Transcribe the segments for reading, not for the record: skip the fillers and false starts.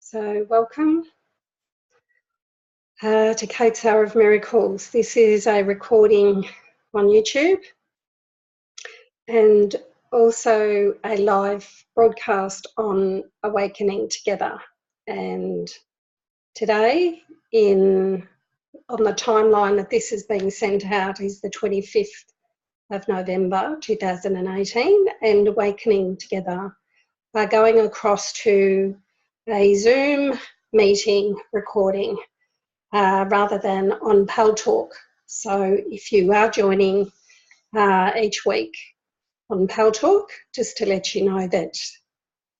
So welcome to Cate's Hour of Miracles. This is a recording on YouTube and also a live broadcast on Awakening Together. And today, on the timeline that this is being sent out, is the 25th of November 2018, and Awakening Together are going across to a Zoom meeting recording rather than on Pal Talk. So if you are joining each week on Pal Talk, just to let you know that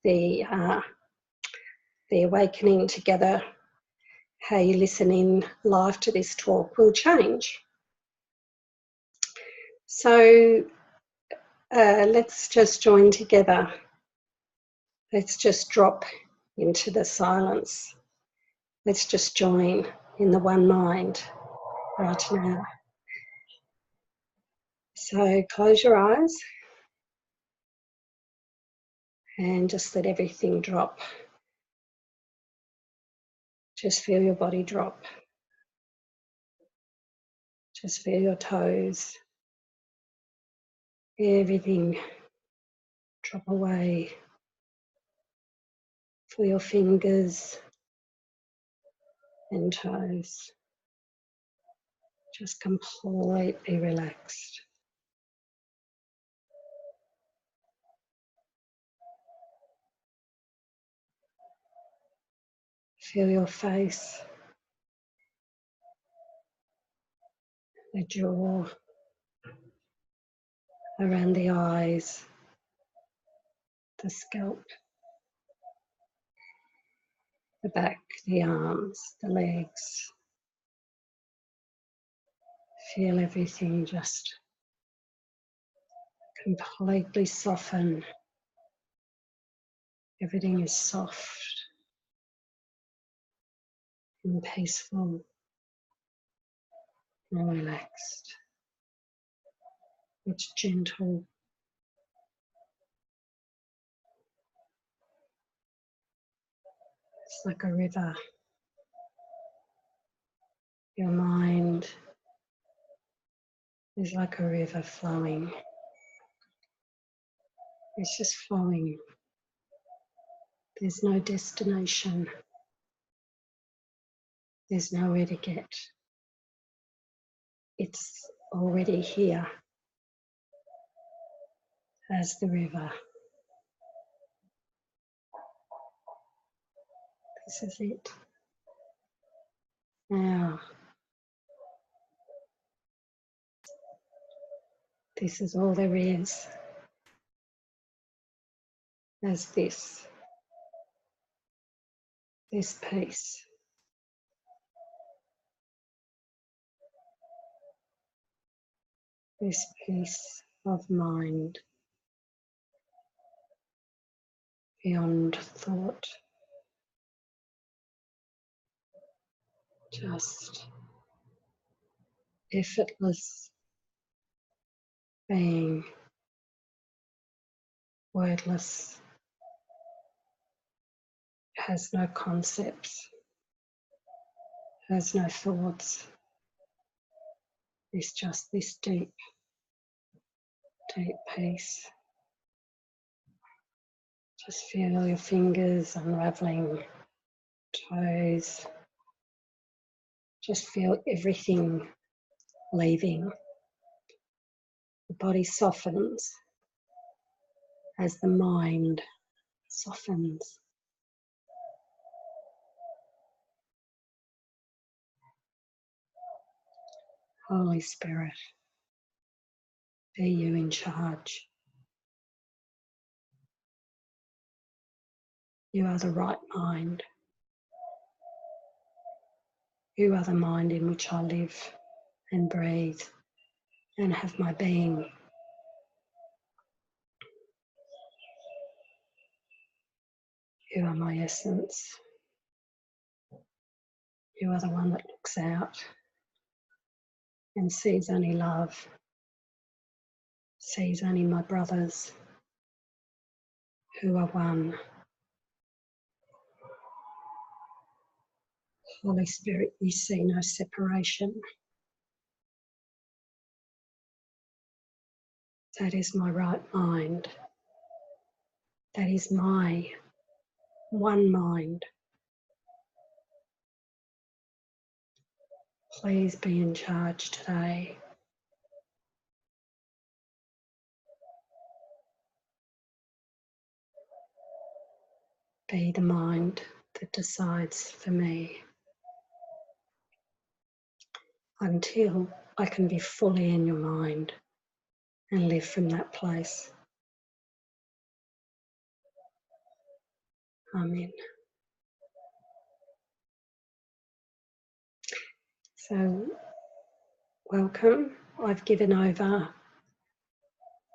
the Awakening Together, how you listen in live to this talk, will change. So let's just join together. Let's just drop into the silence. Let's just join in the one mind right now. So close your eyes and just let everything drop. Just feel your body drop. Just feel your toes. Everything drop away. Feel your fingers and toes. Just completely relaxed. Feel your face, the jaw, around the eyes, the scalp, the back, the arms, the legs. Feel everything just completely soften. Everything is soft and peaceful and relaxed. It's gentle. It's like a river. Your mind is like a river flowing. It's just flowing. There's no destination. There's nowhere to get. It's already here as the river. This is it. Now, this is all there is. As this peace. This peace of mind beyond thought. Just effortless being, wordless, has no concepts, has no thoughts. It's just this deep, deep peace. Just feel your fingers unraveling, toes. Just feel everything leaving. The body softens as the mind softens. Holy Spirit, be you in charge. You are the right mind. You are the mind in which I live and breathe and have my being. You are my essence. You are the one that looks out and sees only love, sees only my brothers who are one. Holy Spirit, you see no separation. That is my right mind. That is my one mind. Please be in charge today. Be the mind that decides for me until I can be fully in your mind and live from that place. Amen. So, welcome. I've given over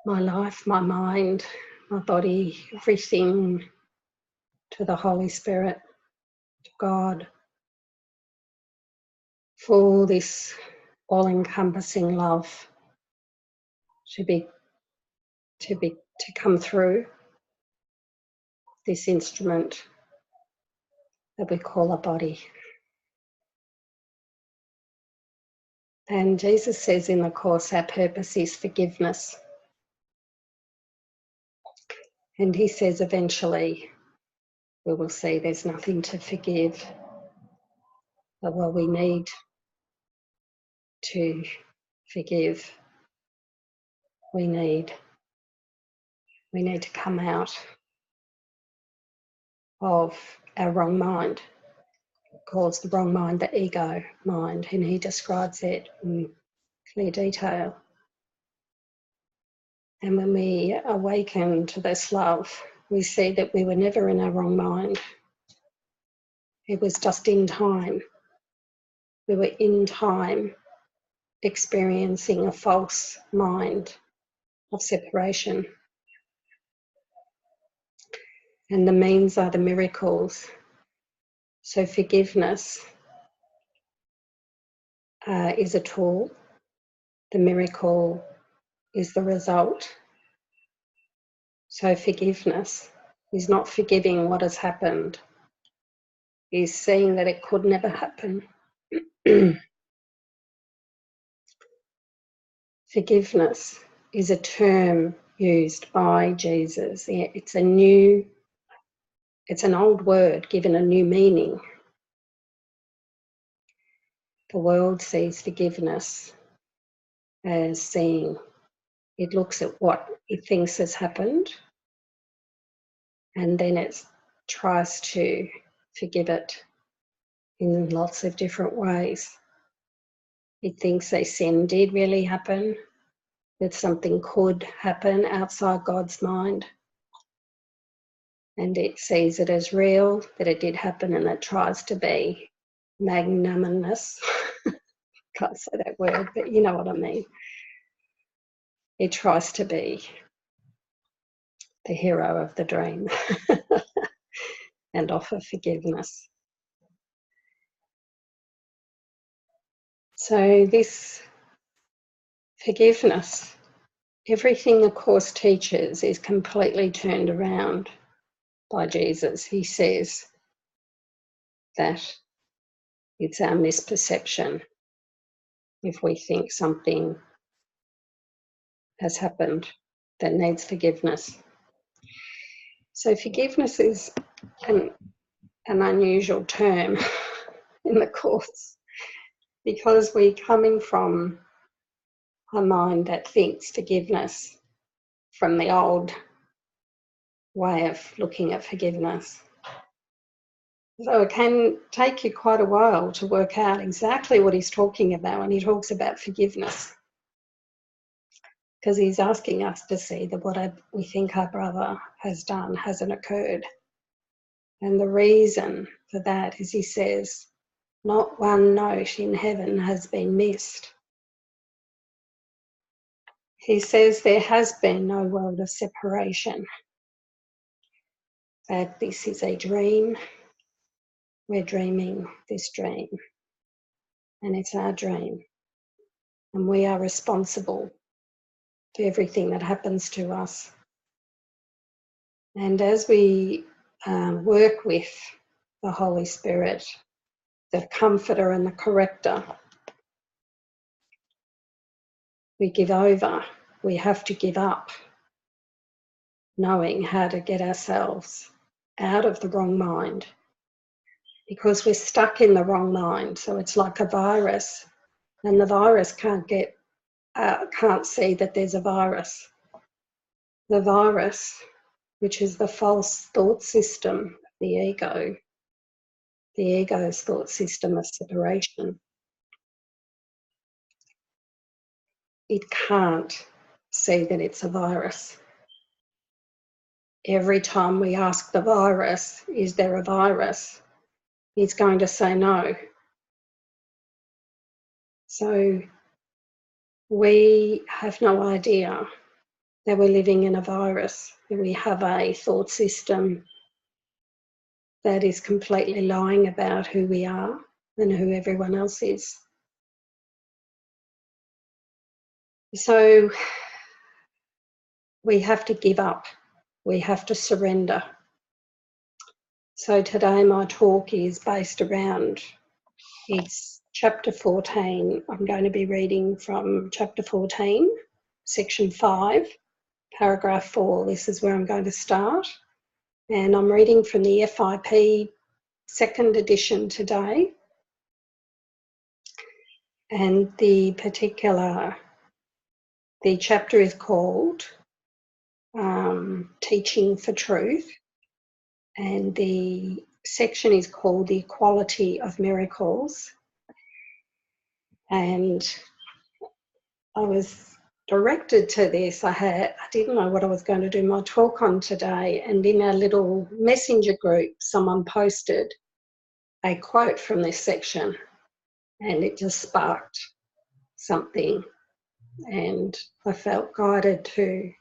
my life, my mind, my body, everything to the Holy Spirit, to God, for this all-encompassing love to come through this instrument that we call a body. And Jesus says in the Course, our purpose is forgiveness. And he says eventually we will see there's nothing to forgive. But well, we need to forgive. We need to come out of our wrong mind. He calls the wrong mind the ego mind, and he describes it in clear detail. And when we awaken to this love, we see that we were never in our wrong mind. It was just in time. We were in time experiencing a false mind of separation. And the means are the miracles. So forgiveness is a tool. The miracle is the result. So forgiveness is not forgiving what has happened, is seeing that it could never happen. Forgiveness is a term used by Jesus. It's an old word given a new meaning. The world sees forgiveness as seeing, it looks at what it thinks has happened and then it tries to forgive it in lots of different ways. It thinks a sin did really happen, that something could happen outside God's mind, and it sees it as real, that it did happen, and it tries to be magnanimous. Can't say that word, but you know what I mean. It tries to be the hero of the dream and offer forgiveness. So this forgiveness, everything the Course teaches is completely turned around by Jesus. He says that it's our misperception if we think something has happened that needs forgiveness. So forgiveness is an unusual term in the Course because we're coming from a mind that thinks forgiveness from the old way of looking at forgiveness. So it can take you quite a while to work out exactly what he's talking about when he talks about forgiveness, because he's asking us to see that what we think our brother has done hasn't occurred. And the reason for that is, he says, not one note in heaven has been missed. He says there has been no world of separation, that this is a dream. We're dreaming this dream, and it's our dream, and we are responsible for everything that happens to us. And as we work with the Holy Spirit the comforter and the corrector. We give over. We have to give up knowing how to get ourselves out of the wrong mind, because we're stuck in the wrong mind. So it's like a virus, and the virus can't see that there's a virus. The virus, which is the false thought system of the ego's thought system of separation, it can't see that it's a virus. Every time we ask the virus, is there a virus? It's going to say no. So we have no idea that we're living in a virus, that we have a thought system that is completely lying about who we are and who everyone else is. So we have to give up. We have to surrender. So today my talk is based around, it's chapter 14. I'm going to be reading from chapter 14, section 5, paragraph 4. This is where I'm going to start. And I'm reading from the FIP second edition today. And the chapter is called Teaching for Truth. And the section is called The Equality of Miracles. And I was directed to this. I didn't know what I was going to do my talk on today, and in our little messenger group someone posted a quote from this section, and it just sparked something, and I felt guided to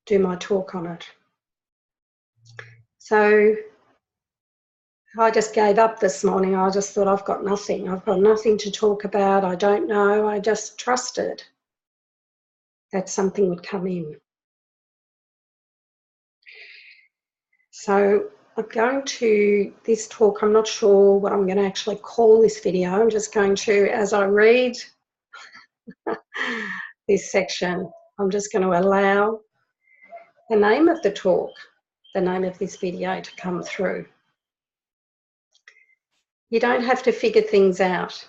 do my talk on it. So I just gave up this morning. I just thought, I've got nothing to talk about. I don't know. I just trusted that something would come in. So I'm going to, this talk, I'm not sure what I'm going to actually call this video. I'm just going to, as I read this section, I'm just going to allow the name of the talk, the name of this video to come through. You don't have to figure things out.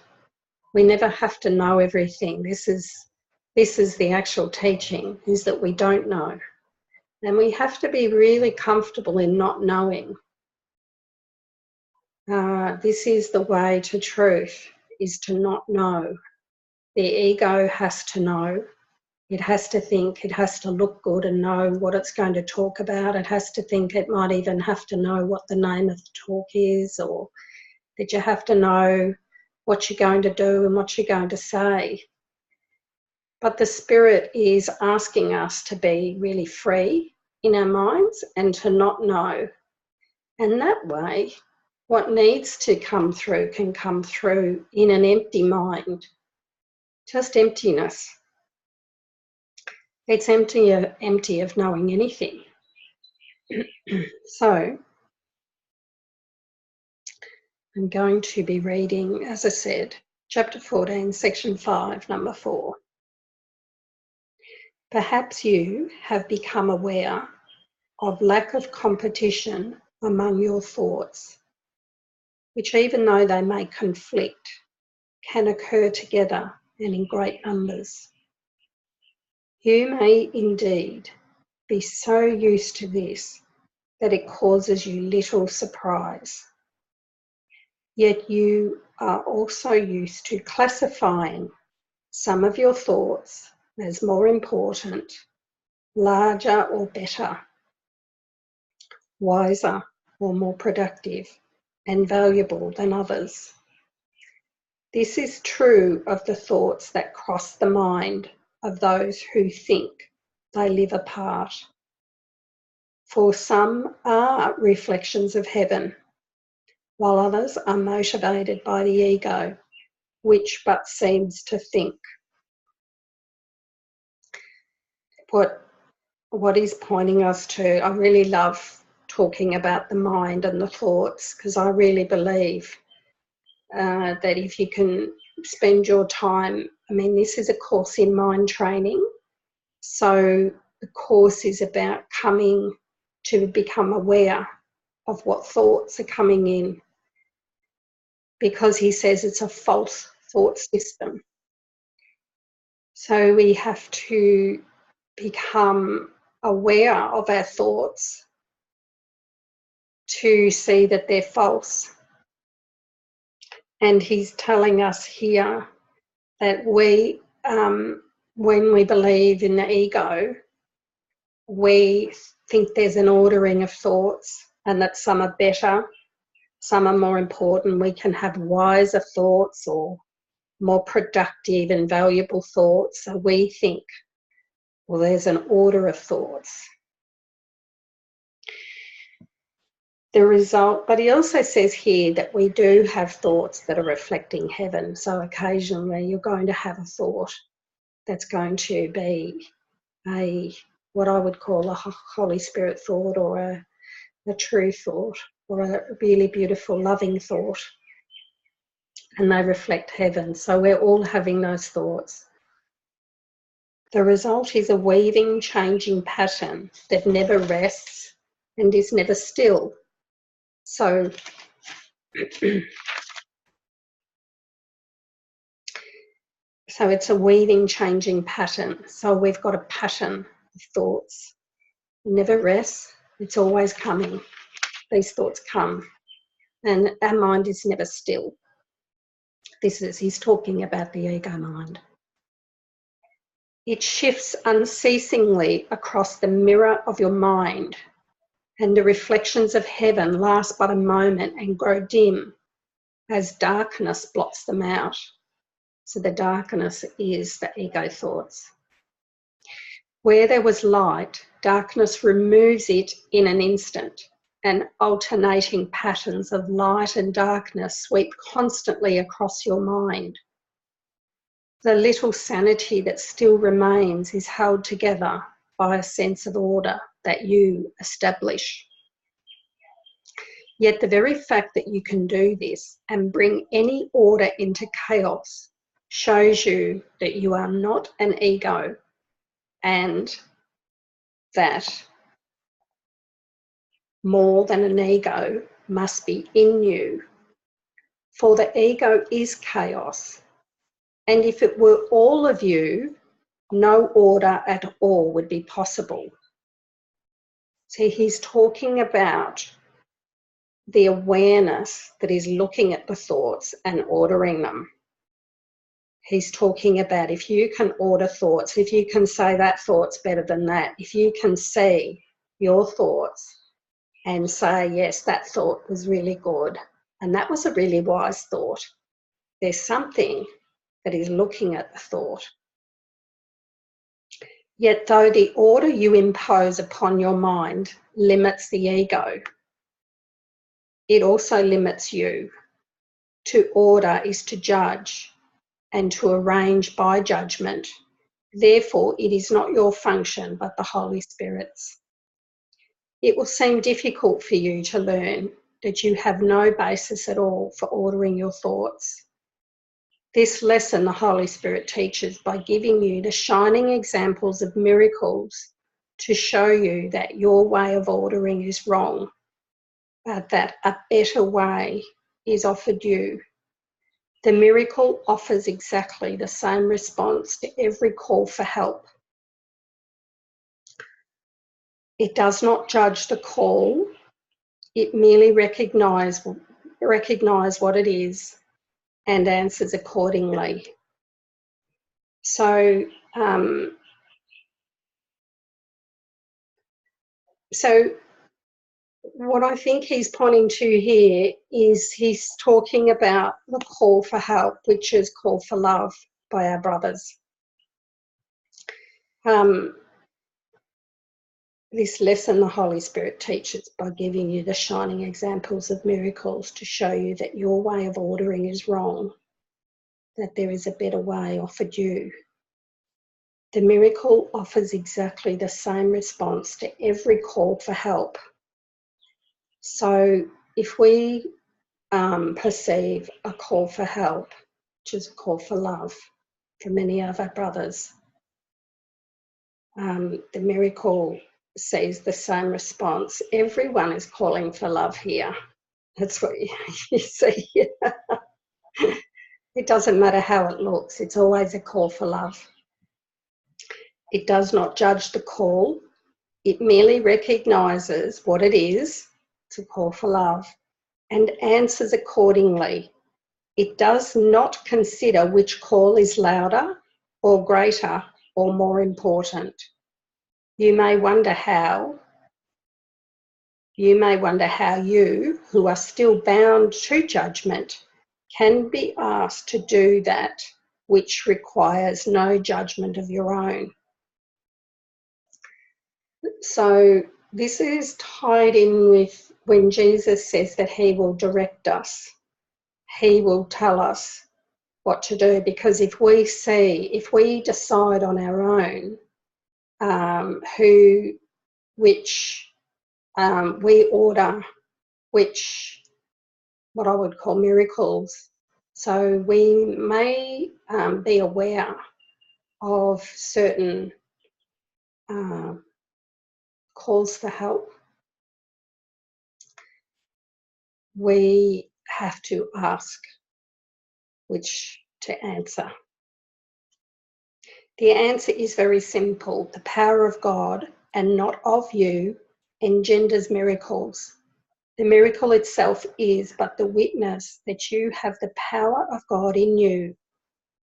We never have to know everything. This is the actual teaching, is that we don't know. And we have to be really comfortable in not knowing. This is the way to truth, is to not know. The ego has to know. It has to think, it has to look good and know what it's going to talk about. It has to think, it might even have to know what the name of the talk is, or that you have to know what you're going to do and what you're going to say. But the Spirit is asking us to be really free in our minds and to not know. And that way, what needs to come through can come through in an empty mind. Just emptiness. It's empty of knowing anything. So, I'm going to be reading, as I said, chapter 14, section 5, number 4. Perhaps you have become aware of lack of competition among your thoughts, which, even though they may conflict, can occur together and in great numbers. You may indeed be so used to this that it causes you little surprise. Yet you are also used to classifying some of your thoughts as more important, larger or better, wiser or more productive and valuable than others. This is true of the thoughts that cross the mind of those who think they live apart. For some are reflections of heaven, while others are motivated by the ego, which but seems to think. What he's pointing us to, I really love talking about the mind and the thoughts, because I really believe that if you can spend your time, I mean, this is a course in mind training, so the course is about coming to become aware of what thoughts are coming in, because he says it's a false thought system. So we have to become aware of our thoughts to see that they're false. And he's telling us here that we, when we believe in the ego, we think there's an ordering of thoughts and that some are better, some are more important. We can have wiser thoughts or more productive and valuable thoughts. So we think, well, there's an order of thoughts. The result, but he also says here that we do have thoughts that are reflecting heaven. So occasionally you're going to have a thought that's going to be what I would call a Holy Spirit thought, or a true thought, or a really beautiful, loving thought. And they reflect heaven. So we're all having those thoughts. The result is a weaving, changing pattern that never rests and is never still. So it's a weaving, changing pattern. So we've got a pattern of thoughts. It never rests. It's always coming. These thoughts come. And our mind is never still. He's talking about the ego mind. It shifts unceasingly across the mirror of your mind, and the reflections of heaven last but a moment and grow dim as darkness blots them out. So the darkness is the ego thoughts. Where there was light, darkness removes it in an instant, and alternating patterns of light and darkness sweep constantly across your mind. The little sanity that still remains is held together by a sense of order that you establish. Yet the very fact that you can do this and bring any order into chaos shows you that you are not an ego, and that more than an ego must be in you. For the ego is chaos, and if it were all of you, no order at all would be possible. See, he's talking about the awareness that is looking at the thoughts and ordering them. He's talking about if you can order thoughts, if you can say that thought's better than that, if you can see your thoughts and say, yes, that thought was really good and that was a really wise thought, there's something that is looking at the thought. Yet though the order you impose upon your mind limits the ego, it also limits you. To order is to judge and to arrange by judgment. Therefore, it is not your function, but the Holy Spirit's. It will seem difficult for you to learn that you have no basis at all for ordering your thoughts. This lesson the Holy Spirit teaches by giving you the shining examples of miracles to show you that your way of ordering is wrong, but that a better way is offered you. The miracle offers exactly the same response to every call for help. It does not judge the call, it merely recognises what it is and answers accordingly. So what I think he's pointing to here is he's talking about the call for help, which is call for love by our brothers. This lesson the Holy Spirit teaches by giving you the shining examples of miracles to show you that your way of ordering is wrong, that there is a better way offered you. The miracle offers exactly the same response to every call for help. So if we perceive a call for help, which is a call for love for many of our brothers. The miracle sees the same response. Everyone is calling for love here. That's what you see here. It doesn't matter how it looks, it's always a call for love. It does not judge the call, it merely recognises what it is, it's a call for love, and answers accordingly. It does not consider which call is louder or greater or more important. You may wonder how you, who are still bound to judgment, can be asked to do that which requires no judgment of your own. So this is tied in with when Jesus says that he will direct us. He will tell us what to do, because if we decide on our own we order which, what I would call miracles. So we may be aware of certain calls for help. We have to ask which to answer. The answer is very simple. The power of God, and not of you, engenders miracles. The miracle itself is but the witness that you have the power of God in you.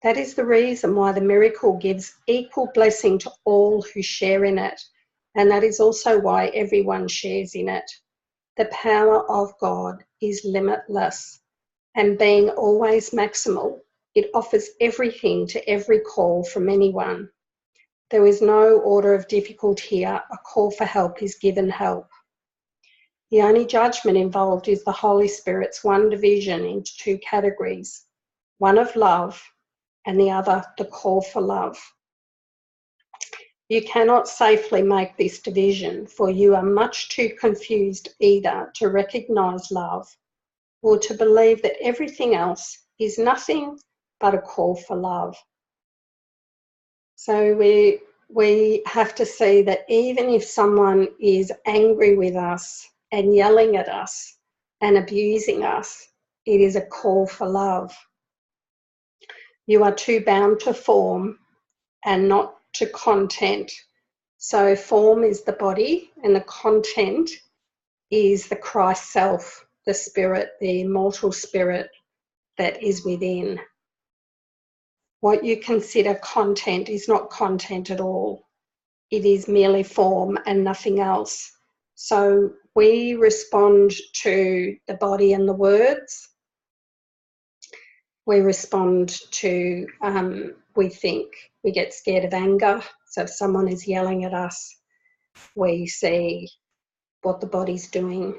That is the reason why the miracle gives equal blessing to all who share in it, and that is also why everyone shares in it. The power of God is limitless, and being always maximal, it offers everything to every call from anyone. There is no order of difficulty here. A call for help is given help. The only judgment involved is the Holy Spirit's one division into two categories, one of love and the other the call for love. You cannot safely make this division, for you are much too confused either to recognise love or to believe that everything else is nothing but a call for love. So we have to see that even if someone is angry with us and yelling at us and abusing us, it is a call for love. You are too bound to form and not to content. So form is the body and the content is the Christ self, the spirit, the immortal spirit that is within. What you consider content is not content at all. It is merely form and nothing else. So we respond to the body and the words. We respond to, we think, we get scared of anger. So if someone is yelling at us, we see what the body's doing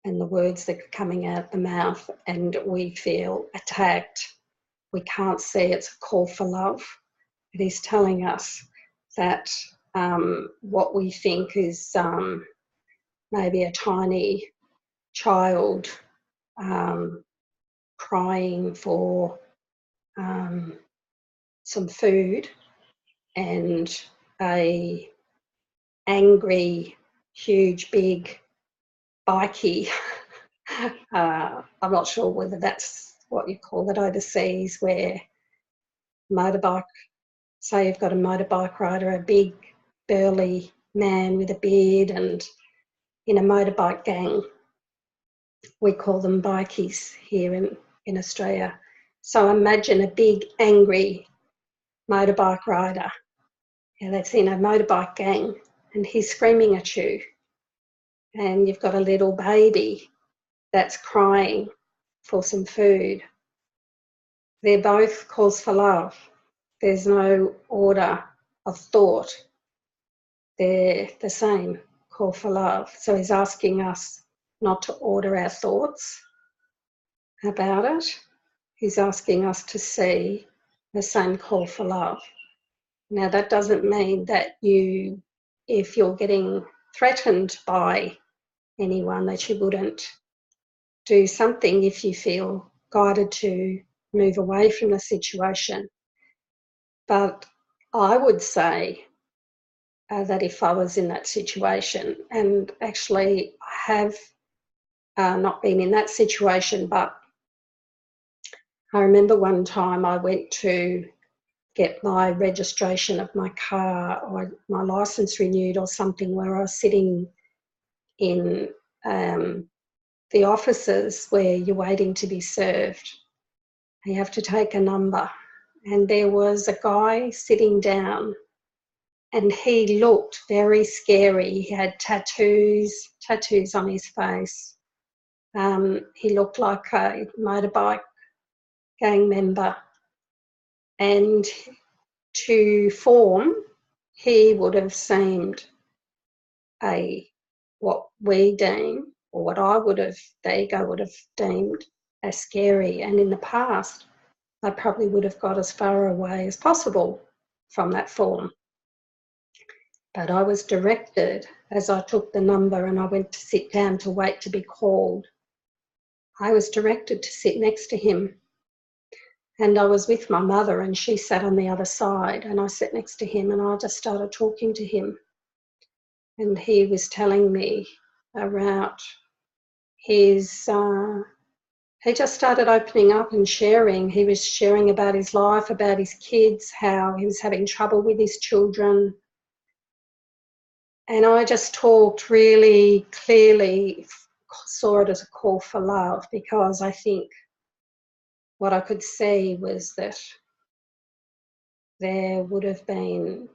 and the words that are coming out the mouth, and we feel attacked. We can't see it's a call for love. It is telling us that what we think is maybe a tiny child crying for some food, and a angry, huge, big bikie, I'm not sure whether that's what you call it overseas, where motorbike, say you've got a motorbike rider, a big burly man with a beard and in a motorbike gang. We call them bikies here in Australia. So imagine a big angry motorbike rider that's in a motorbike gang and he's screaming at you, and you've got a little baby that's crying for some food. They're both calls for love. There's no order of thought. They're the same, call for love. So he's asking us not to order our thoughts about it. He's asking us to see the same call for love. Now, that doesn't mean that if you're getting threatened by anyone, that you wouldn't do something if you feel guided to move away from the situation. But I would say that if I was in that situation, and actually I have not been in that situation, but I remember one time I went to get my registration of my car or my licence renewed or something, where I was sitting in the offices where you're waiting to be served. You have to take a number, and there was a guy sitting down, and he looked very scary. He had tattoos on his face. He looked like a motorbike gang member, and to form, he would have seemed what we deem, or what I would have, the ego would have deemed as scary. And in the past, I probably would have got as far away as possible from that form. But I was directed, as I took the number and I went to sit down to wait to be called, I was directed to sit next to him. And I was with my mother, and she sat on the other side, and I sat next to him, and I just started talking to him. And he was telling me about his, he just started opening up and sharing. He was sharing about his life, about his kids, how he was having trouble with his children. And I just talked really clearly, saw it as a call for love, because I think what I could see was that there would have been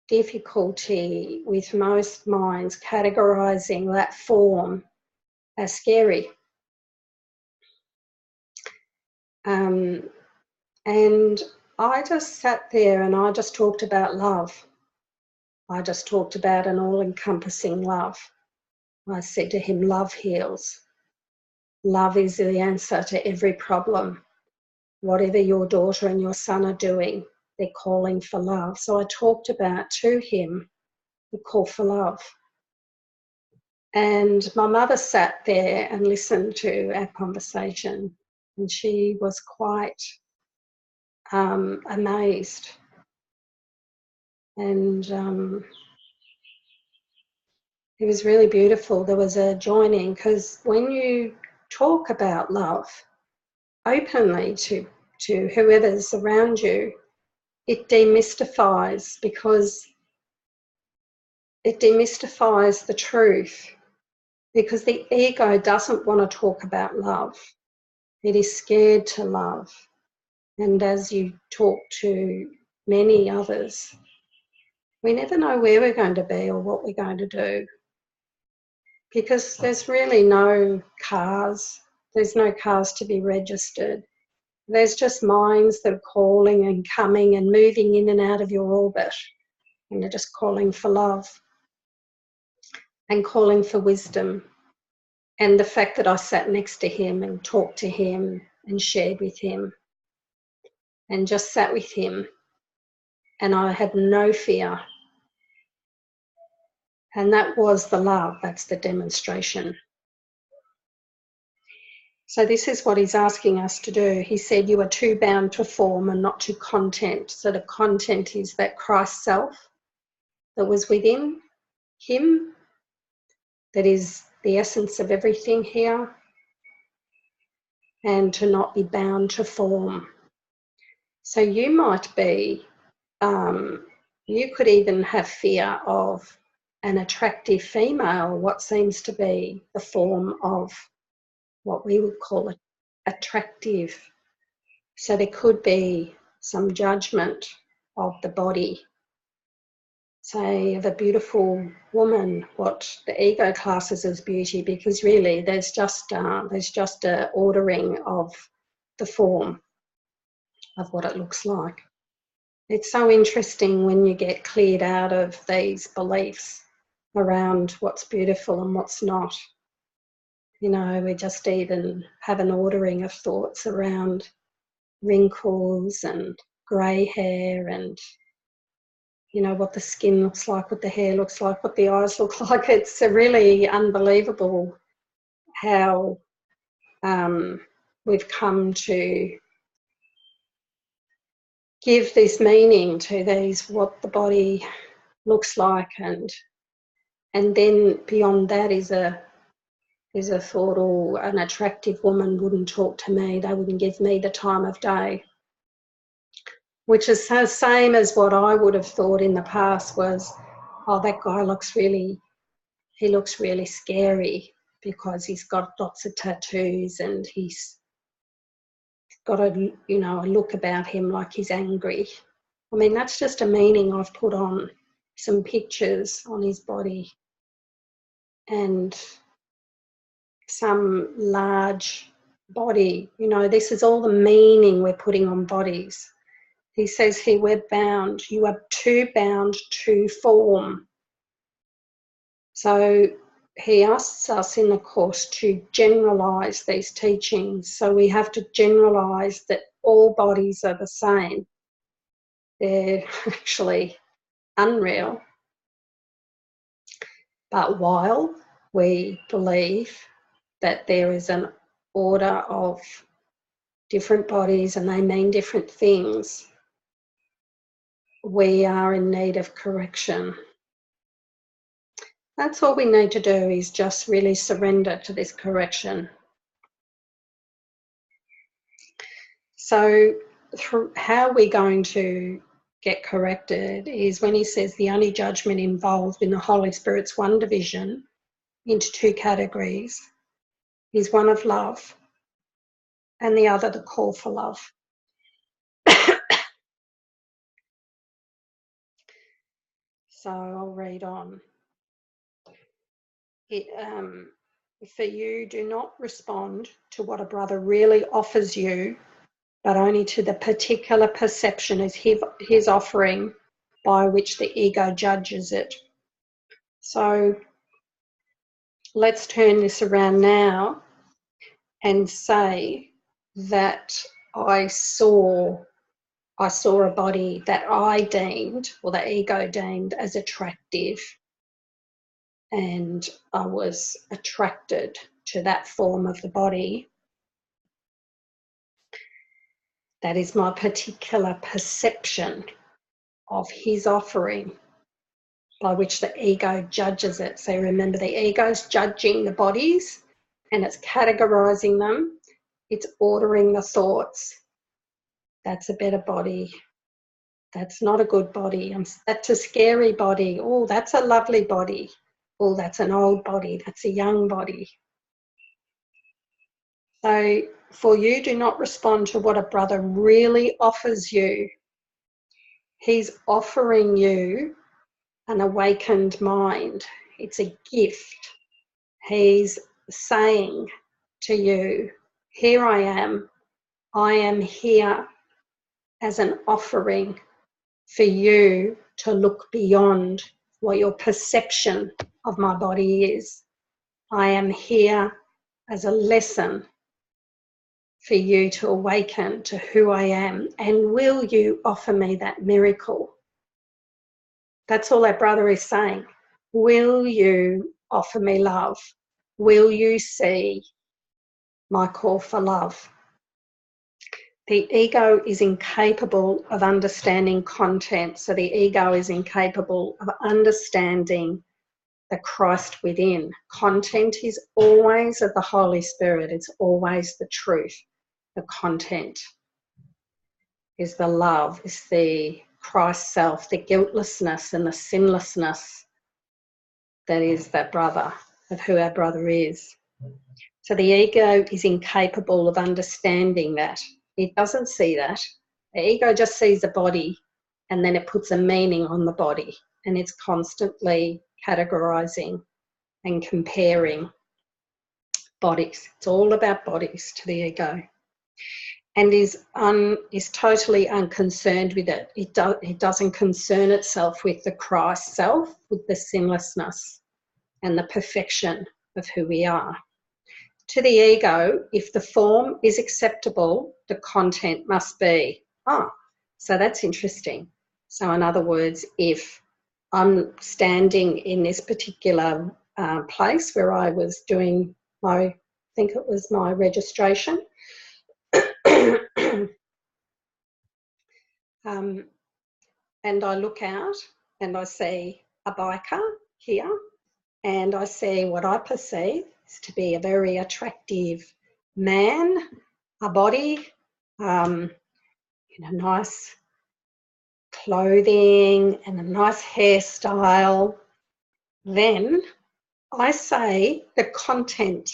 difficulty with most minds categorising that form as scary. And I just sat there and I just talked about love. I just talked about an all-encompassing love. I said to him, love heals. Love is the answer to every problem. Whatever your daughter and your son are doing, they're calling for love. So I talked about to him the call for love. And my mother sat there and listened to our conversation, and she was quite amazed. And it was really beautiful. There was a joining, because when you talk about love openly to whoever's around you, it demystifies, because it demystifies the truth, because the ego doesn't want to talk about love. It is scared to love. And as you talk to many others, we never know where we're going to be or what we're going to do, because there's really no cars. There's no cars to be registered. There's just minds that are calling and coming and moving in and out of your orbit, and they're just calling for love and calling for wisdom. And the fact that I sat next to him and talked to him and shared with him and just sat with him, and I had no fear. And that was the love, that's the demonstration. So this is what he's asking us to do. He said, you are too bound to form and not to content. So the content is that Christ self that was within him, that is the essence of everything here, and to not be bound to form. So you might be, you could even have fear of an attractive female, what seems to be the form of what we would call attractive. So there could be some judgment of the body, say of a beautiful woman, what the ego classes as beauty, because really there's just a ordering of the form of what it looks like. It's so interesting when you get cleared out of these beliefs around what's beautiful and what's not. You know, we just even have an ordering of thoughts around wrinkles and grey hair, and you know, what the skin looks like, what the hair looks like, what the eyes look like. It's really unbelievable how we've come to give this meaning to these, what the body looks like, and then beyond that is a thought, oh, an attractive woman wouldn't talk to me, they wouldn't give me the time of day, which is the same as what I would have thought in the past was, oh, that guy looks really scary because he's got lots of tattoos and he's got a look about him like he's angry. I mean, that's just a meaning I've put on some pictures on his body, and some large body. This is all the meaning we're putting on bodies. He says here, we're bound. You are too bound to form. So he asks us in the course to generalise these teachings. So we have to generalise that all bodies are the same. They're actually unreal. But while we believe that there is an order of different bodies and they mean different things, we are in need of correction. That's all we need to do, is just really surrender to this correction. So how we're going to get corrected is when he says the only judgment involved in the Holy Spirit's one division into two categories is one of love and the other the call for love. So I'll read on. For you, do not respond to what a brother really offers you, but only to the particular perception as his offering by which the ego judges it. So let's turn this around now and say that I saw a body that I deemed, or the ego deemed, as attractive, and I was attracted to that form of the body. That is my particular perception of his offering by which the ego judges it. So remember, the ego's judging the bodies and it's categorising them. It's ordering the thoughts. That's a better body. That's not a good body. That's a scary body. Oh, that's a lovely body. Oh, that's an old body. That's a young body. So for you, do not respond to what a brother really offers you. He's offering you an awakened mind. It's a gift. He's saying to you, here I am here as an offering for you to look beyond what your perception of my body is. I am here as a lesson for you to awaken to who I am. And will you offer me that miracle? That's all that brother is saying. Will you offer me love? Will you see my call for love? The ego is incapable of understanding content. So the ego is incapable of understanding the Christ within. Content is always of the Holy Spirit. It's always the truth. The content is the love, is the Christ self, the guiltlessness and the sinlessness that is that brother, of who our brother is. So the ego is incapable of understanding that. It doesn't see that. The ego just sees the body and then it puts a meaning on the body, and it's constantly categorising and comparing bodies. It's all about bodies to the ego, and is totally unconcerned with it. It doesn't concern itself with the Christ self, with the sinlessness and the perfection of who we are. To the ego, if the form is acceptable, the content must be. So that's interesting. So in other words, if I'm standing in this particular place where I was doing my think it was my registration. And I look out and I see a biker here, and I see what I perceive is to be a very attractive man, a body, in a nice clothing and a nice hairstyle. Then I say the content.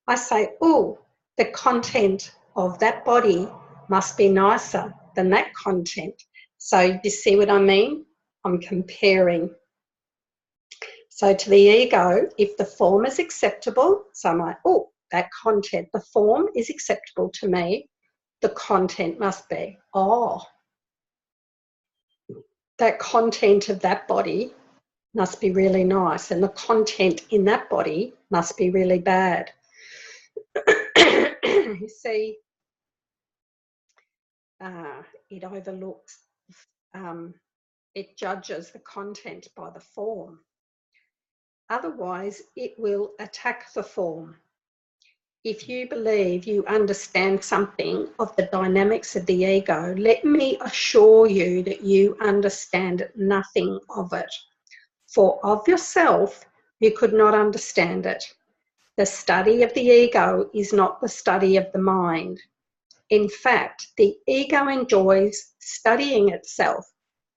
I say, oh, the content of that body must be nicer than that content. So you see what I mean? I'm comparing. So to the ego, if the form is acceptable, so I'm like, oh, that content, the form is acceptable to me, the content must be, oh, that content of that body must be really nice, and the content in that body must be really bad. You see, it overlooks, it judges the content by the form. Otherwise, it will attack the form. If you believe you understand something of the dynamics of the ego, let me assure you that you understand nothing of it. For of yourself, you could not understand it. The study of the ego is not the study of the mind. In fact, the ego enjoys studying itself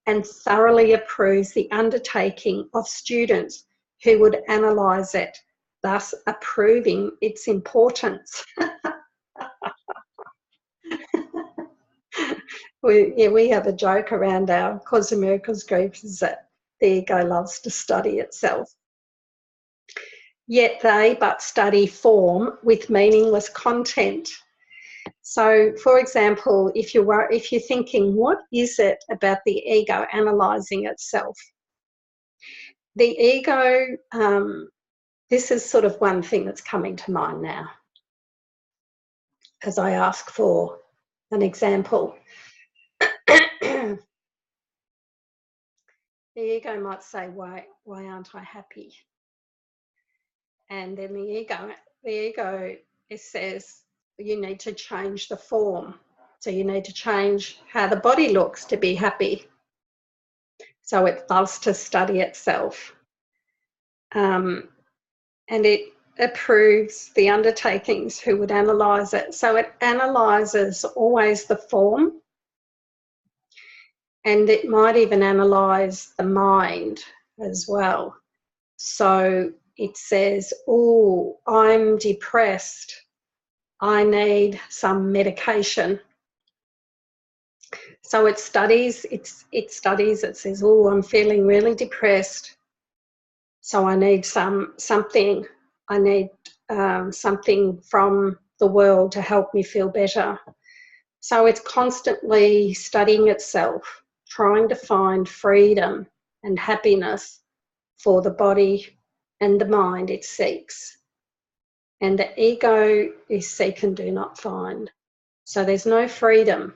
and thoroughly approves the undertaking of students who would analyse it, thus approving its importance. We have a joke around our Course in Miracles group is that the ego loves to study itself. Yet they but study form with meaningless content. So, for example, if you're thinking, what is it about the ego analysing itself? The ego, this is sort of one thing that's coming to mind now as I ask for an example. The ego might say, why aren't I happy? And then the ego it says, you need to change the form. So you need to change how the body looks to be happy. So it loves to study itself. And it approves the undertakings who would analyse it. So it analyses always the form, and it might even analyse the mind as well. So it says, oh, I'm depressed. I need some medication. So it studies, it says, oh, I'm feeling really depressed. So I need something. I need something from the world to help me feel better. So it's constantly studying itself, trying to find freedom and happiness for the body and the mind it seeks. And the ego is seek and do not find. So there's no freedom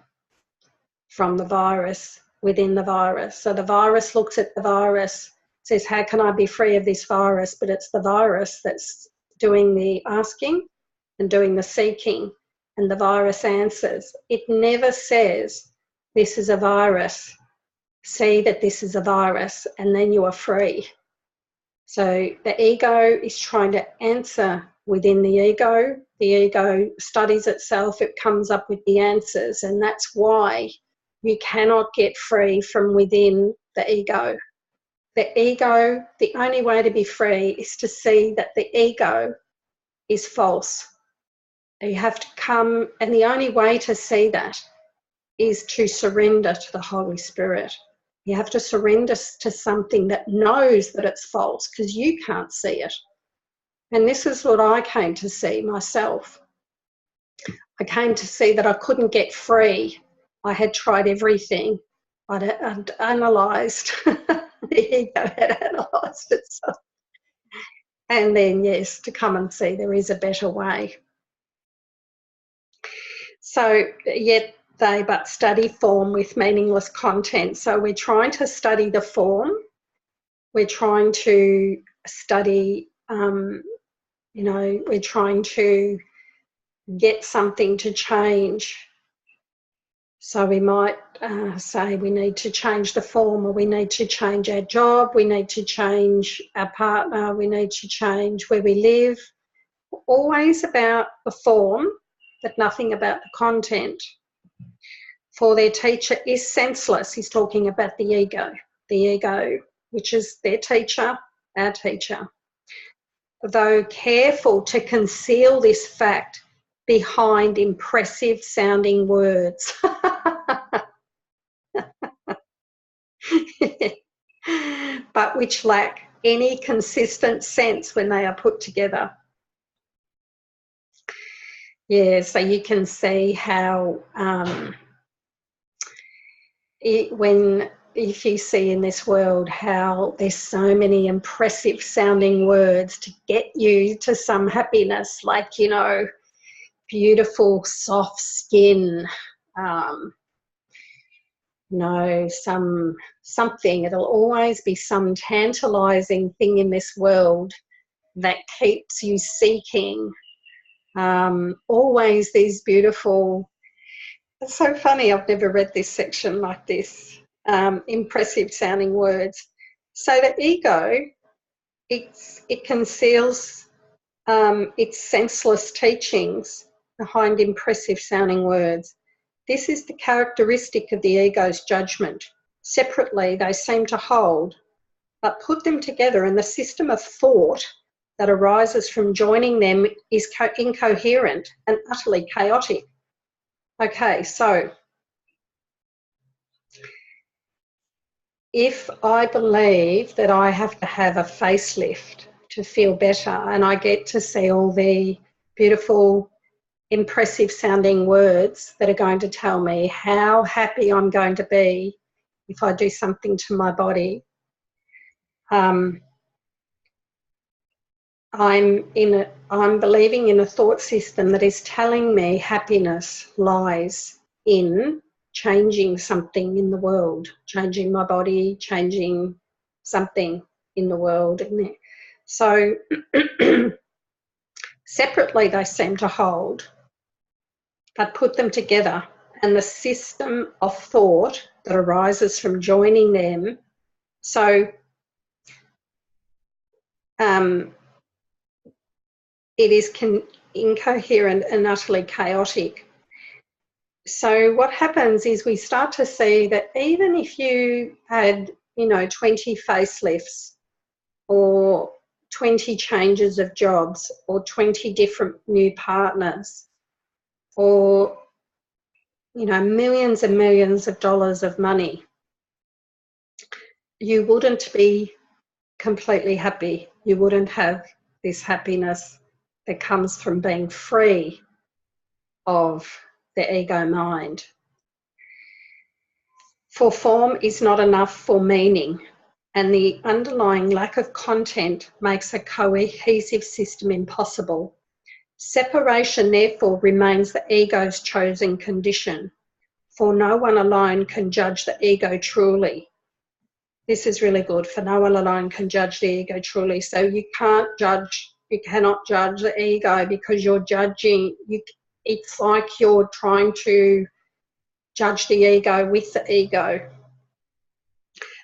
from the virus within the virus. So the virus looks at the virus, says, how can I be free of this virus? But it's the virus that's doing the asking and doing the seeking, and the virus answers. It never says, this is a virus. See that this is a virus, and then you are free. So the ego is trying to answer within the ego. The ego studies itself, it comes up with the answers, and that's why you cannot get free from within the ego. The ego, the only way to be free is to see that the ego is false. You have to come, and the only way to see that is to surrender to the Holy Spirit. You have to surrender to something that knows that it's false, because you can't see it. And this is what I came to see myself. I came to see that I couldn't get free. I had tried everything. I'd analysed, the ego had analysed itself. And then, yes, to come and see there is a better way. So, yet they but study form with meaningless content. So we're trying to study the form. We're trying to study, we're trying to get something to change. So we might say we need to change the form, or we need to change our job, we need to change our partner, we need to change where we live. Always about the form, but nothing about the content. For their teacher is senseless. He's talking about the ego, which is their teacher, our teacher. Though careful to conceal this fact behind impressive sounding words. But which lack any consistent sense when they are put together. Yeah, so you can see how if you see in this world how there's so many impressive sounding words to get you to some happiness, like, you know, beautiful soft skin, you know, something. It'll always be some tantalizing thing in this world that keeps you seeking. Always these beautiful, it's so funny, I've never read this section like this, impressive sounding words. So the ego, it conceals its senseless teachings behind impressive sounding words. This is the characteristic of the ego's judgment. Separately, they seem to hold, but put them together and the system of thought that arises from joining them is incoherent and utterly chaotic. Okay, so if I believe that I have to have a facelift to feel better, and I get to see all the beautiful, impressive sounding words that are going to tell me how happy I'm going to be if I do something to my body, I'm believing in a thought system that is telling me happiness lies in changing something in the world, changing my body, changing something in the world. So separately they seem to hold, but put them together and the system of thought that arises from joining them. So it is incoherent and utterly chaotic. So what happens is we start to see that even if you had, you know, 20 facelifts or 20 changes of jobs or 20 different new partners or, you know, millions and millions of dollars of money, you wouldn't be completely happy. You wouldn't have this happiness that comes from being free of the ego mind. For form is not enough for meaning, and the underlying lack of content makes a cohesive system impossible. Separation, therefore, remains the ego's chosen condition, for no one alone can judge the ego truly. This is really good, for no one alone can judge the ego truly. So you cannot judge the ego, because you're judging. It's like you're trying to judge the ego with the ego.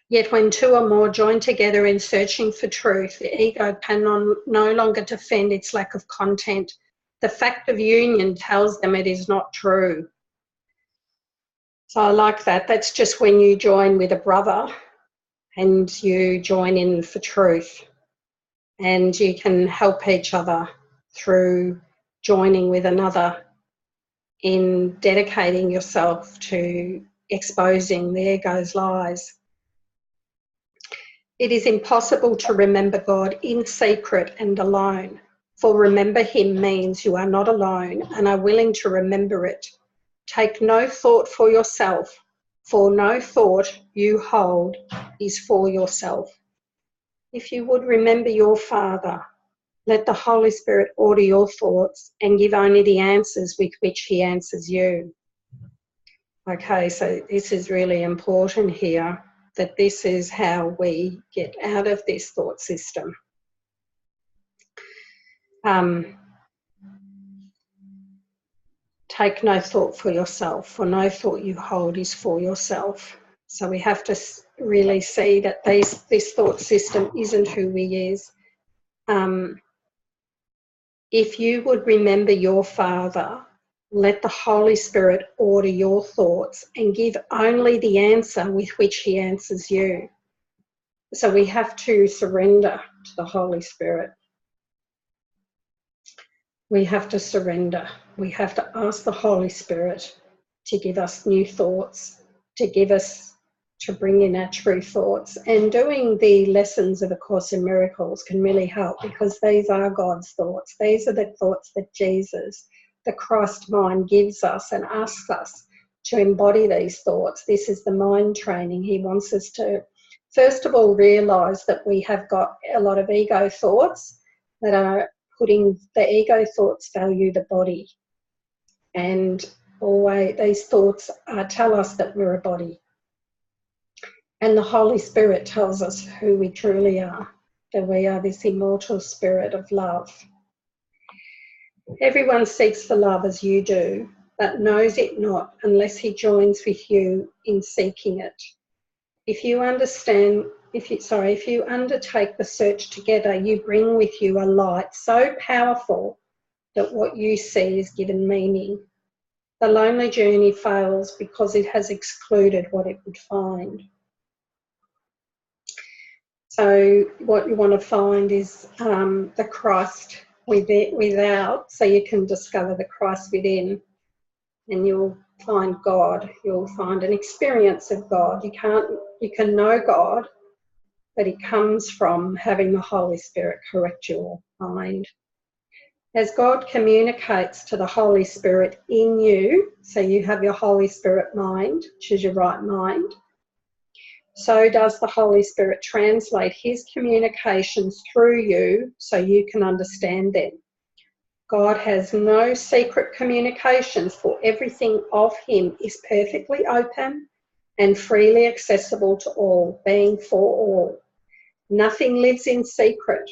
Yet when two or more join together in searching for truth, the ego can no longer defend its lack of content. The fact of union tells them it is not true. So I like that. That's just when you join with a brother and you join in for truth, and you can help each other through joining with another in dedicating yourself to exposing the ego's lies. It is impossible to remember God in secret and alone, for remember him means you are not alone and are willing to remember it. Take no thought for yourself, for no thought you hold is for yourself. If you would remember your Father, let the Holy Spirit order your thoughts and give only the answers with which he answers you. Okay, so this is really important here, that this is how we get out of this thought system. take no thought for yourself, for no thought you hold is for yourself. So we have to really see that this thought system isn't who we is. If you would remember your Father, let the Holy Spirit order your thoughts and give only the answer with which He answers you. So we have to surrender to the Holy Spirit. We have to surrender. We have to ask the Holy Spirit to give us new thoughts, to bring in our true thoughts. And doing the lessons of A Course in Miracles can really help, because these are God's thoughts. These are the thoughts that Jesus, the Christ mind, gives us and asks us to embody these thoughts. This is the mind training. He wants us to, first of all, realise that we have got a lot of ego thoughts that are putting, the ego thoughts value the body. And always these thoughts tell us that we're a body. And the Holy Spirit tells us who we truly are, that we are this immortal spirit of love. Everyone seeks for love as you do, but knows it not unless he joins with you in seeking it. If you undertake the search together, you bring with you a light so powerful that what you see is given meaning. The lonely journey fails because it has excluded what it would find. So what you want to find is the Christ without, so you can discover the Christ within, and you'll find God. You'll find an experience of God. You can know God, but it comes from having the Holy Spirit correct your mind. As God communicates to the Holy Spirit in you, so you have your Holy Spirit mind, which is your right mind, so does the Holy Spirit translate his communications through you so you can understand them. God has no secret communications, for everything of him is perfectly open and freely accessible to all, being for all. Nothing lives in secret,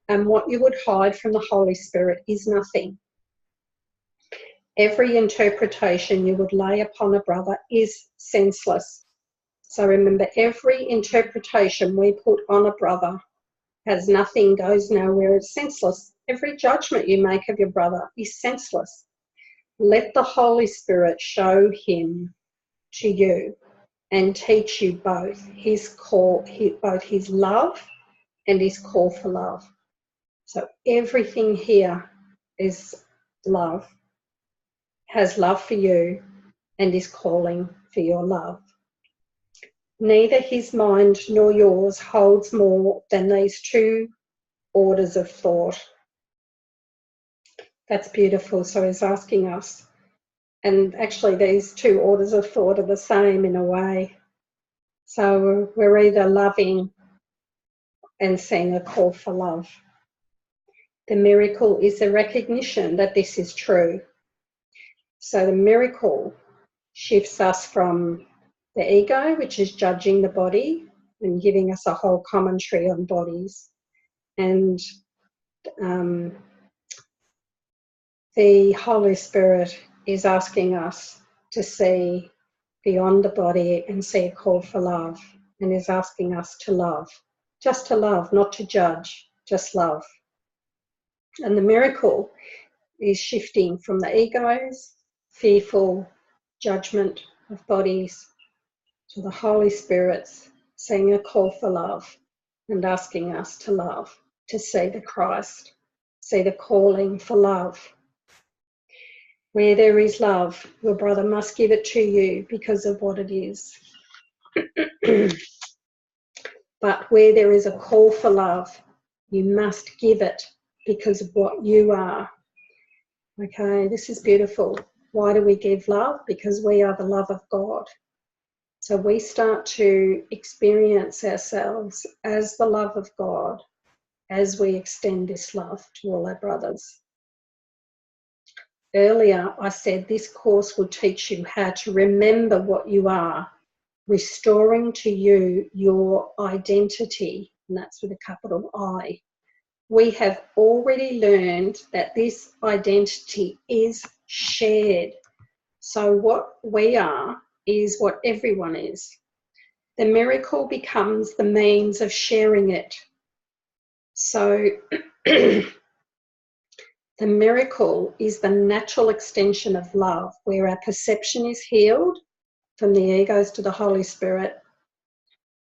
and what you would hide from the Holy Spirit is nothing. Every interpretation you would lay upon a brother is senseless. So remember, every interpretation we put on a brother has nothing, goes nowhere, it's senseless. Every judgment you make of your brother is senseless. Let the Holy Spirit show him to you and teach you both his call, both his love and his call for love. So everything here is love, has love for you and is calling for your love. Neither his mind nor yours holds more than these two orders of thought. That's beautiful. So he's asking us, and actually these two orders of thought are the same in a way. So we're either loving and seeing a call for love. The miracle is the recognition that this is true. So the miracle shifts us from the ego, which is judging the body and giving us a whole commentary on bodies. And the Holy Spirit is asking us to see beyond the body and see a call for love, and is asking us to love, just to love, not to judge, just love. And the miracle is shifting from the ego's fearful judgment of bodies to the Holy Spirit's seeing a call for love and asking us to love, to see the Christ, see the calling for love. Where there is love, your brother must give it to you because of what it is. But where there is a call for love, you must give it because of what you are. Okay, this is beautiful. Why do we give love? Because we are the love of God. So we start to experience ourselves as the love of God as we extend this love to all our brothers. Earlier, I said this course will teach you how to remember what you are, restoring to you your identity, and that's with a capital I. We have already learned that this identity is shared. So what we are is what everyone is. The miracle becomes the means of sharing it. So the miracle is the natural extension of love, where our perception is healed from the egos to the Holy Spirit,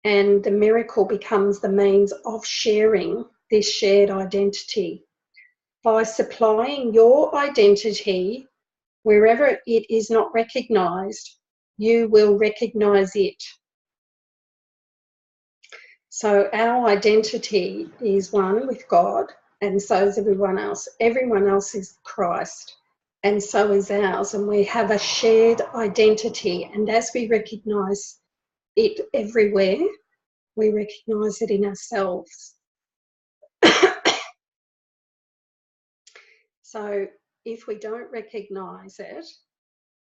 and the miracle becomes the means of sharing this shared identity. By supplying your identity wherever it is not recognised, you will recognise it. So our identity is one with God, and so is everyone else. Everyone else is Christ, and so is ours. And we have a shared identity, and as we recognise it everywhere, we recognise it in ourselves. So if we don't recognise it,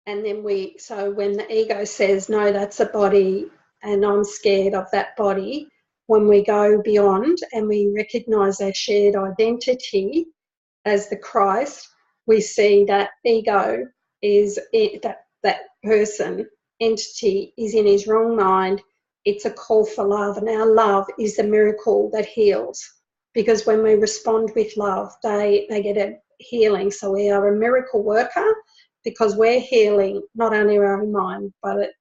and then so when the ego says, no, that's a body and I'm scared of that body, when we go beyond and we recognise our shared identity as the Christ, we see that ego is, that person, entity is in his wrong mind. It's a call for love, and our love is the miracle that heals. Because when we respond with love, they get a healing. So we are a miracle worker, because we're healing not only our own mind, but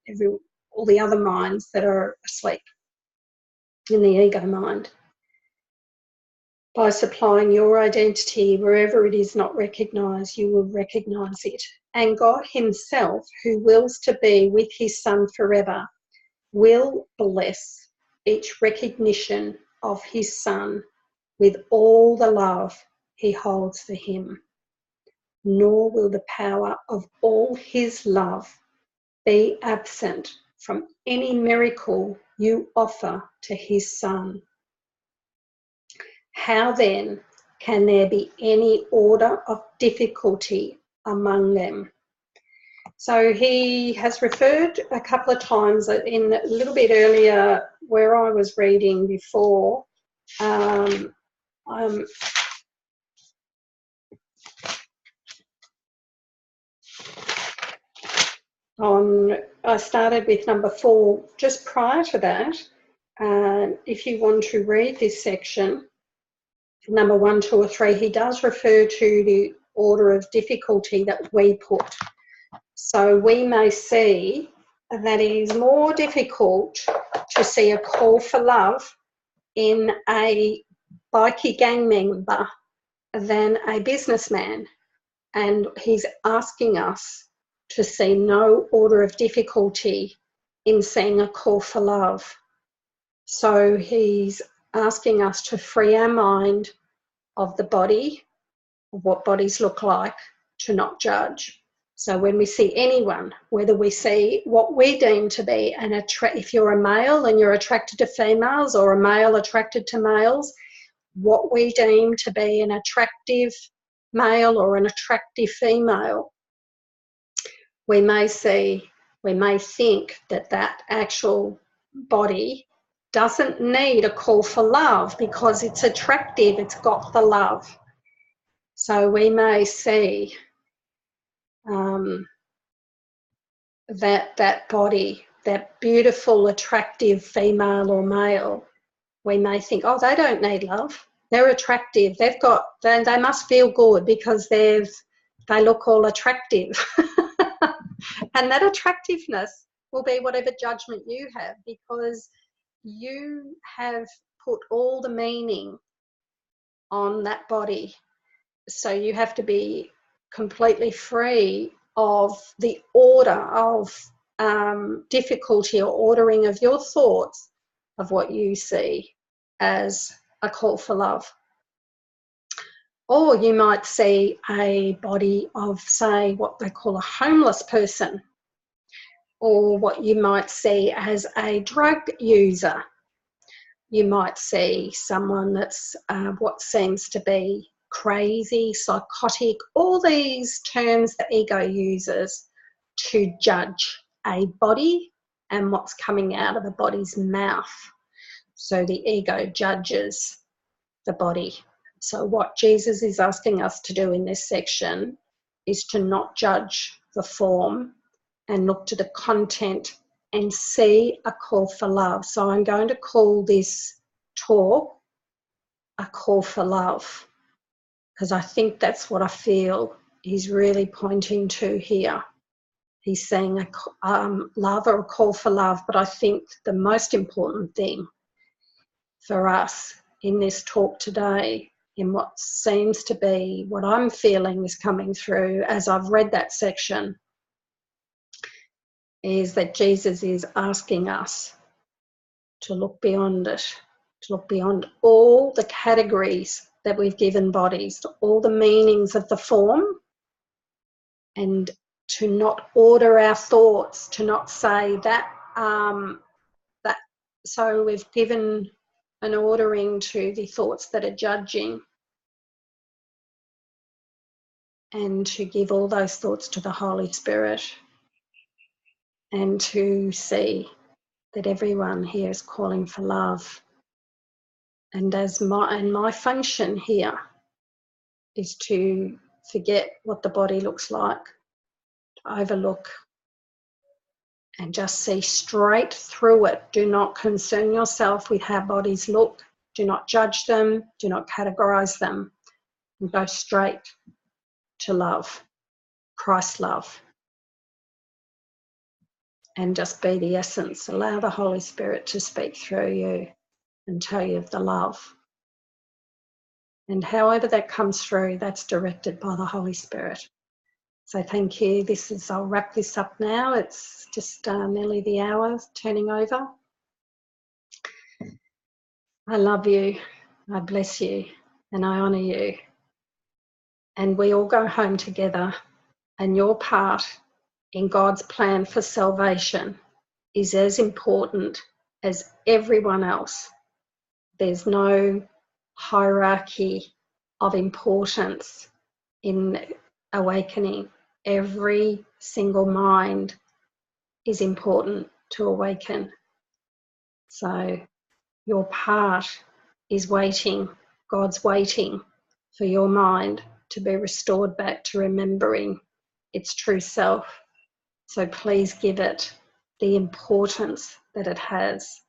all the other minds that are asleep in the ego mind. By supplying your identity wherever it is not recognised, you will recognise it. And God himself, who wills to be with his Son forever, will bless each recognition of his Son with all the love he holds for him. Nor will the power of all his love be absent from any miracle you offer to his Son. How then can there be any order of difficulty among them? So he has referred a couple of times in a little bit earlier where I was reading before. I started with number 4 just prior to that. If you want to read this section, number 1, 2 or 3, he does refer to the order of difficulty that we put. So we may see that it is more difficult to see a call for love in a bikie gang member than a businessman. And he's asking us to see no order of difficulty in seeing a call for love. So he's asking us to free our mind of the body, of what bodies look like, to not judge. So when we see anyone, whether we see what we deem to be if you're a male and you're attracted to females, or a male attracted to males, what we deem to be an attractive male or an attractive female, we may think that actual body doesn't need a call for love because it's attractive, it's got the love. So we may see that body, that beautiful, attractive female or male, we may think, oh, they don't need love. They're attractive. They must feel good because they look all attractive. And that attractiveness will be whatever judgment you have, because you have put all the meaning on that body. So you have to be completely free of the order of difficulty or ordering of your thoughts of what you see as a call for love. Or you might see a body of, say, what they call a homeless person, or what you might see as a drug user. You might see someone that's what seems to be crazy, psychotic, all these terms the ego uses to judge a body and what's coming out of the body's mouth. So the ego judges the body. So what Jesus is asking us to do in this section is to not judge the form, and looked at a content and see a call for love. So I'm going to call this talk a call for love, because I think that's what I feel he's really pointing to here. He's saying love or a call for love, but I think the most important thing for us in this talk today, in what seems to be what I'm feeling is coming through as I've read that section, is that Jesus is asking us to look beyond it, to look beyond all the categories that we've given bodies, to all the meanings of the form, and to not order our thoughts, to not say that, so we've given an ordering to the thoughts that are judging, and to give all those thoughts to the Holy Spirit, and to see that everyone here is calling for love. And my function here is to forget what the body looks like, to overlook and just see straight through it. Do not concern yourself with how bodies look. Do not judge them. Do not categorize them. And go straight to love, Christ love. And just be the essence. Allow the Holy Spirit to speak through you and tell you of the love. And however that comes through, that's directed by the Holy Spirit. So thank you. I'll wrap this up now. It's just nearly the hour turning over. I love you. I bless you. And I honour you. And we all go home together. And your part in God's plan for salvation is as important as everyone else. There's no hierarchy of importance in awakening. Every single mind is important to awaken. So your part is waiting. God's waiting for your mind to be restored back to remembering its true self. So please give it the importance that it has.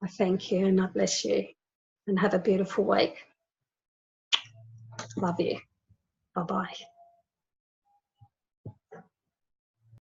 I thank you and I bless you, and have a beautiful week. Love you. Bye-bye.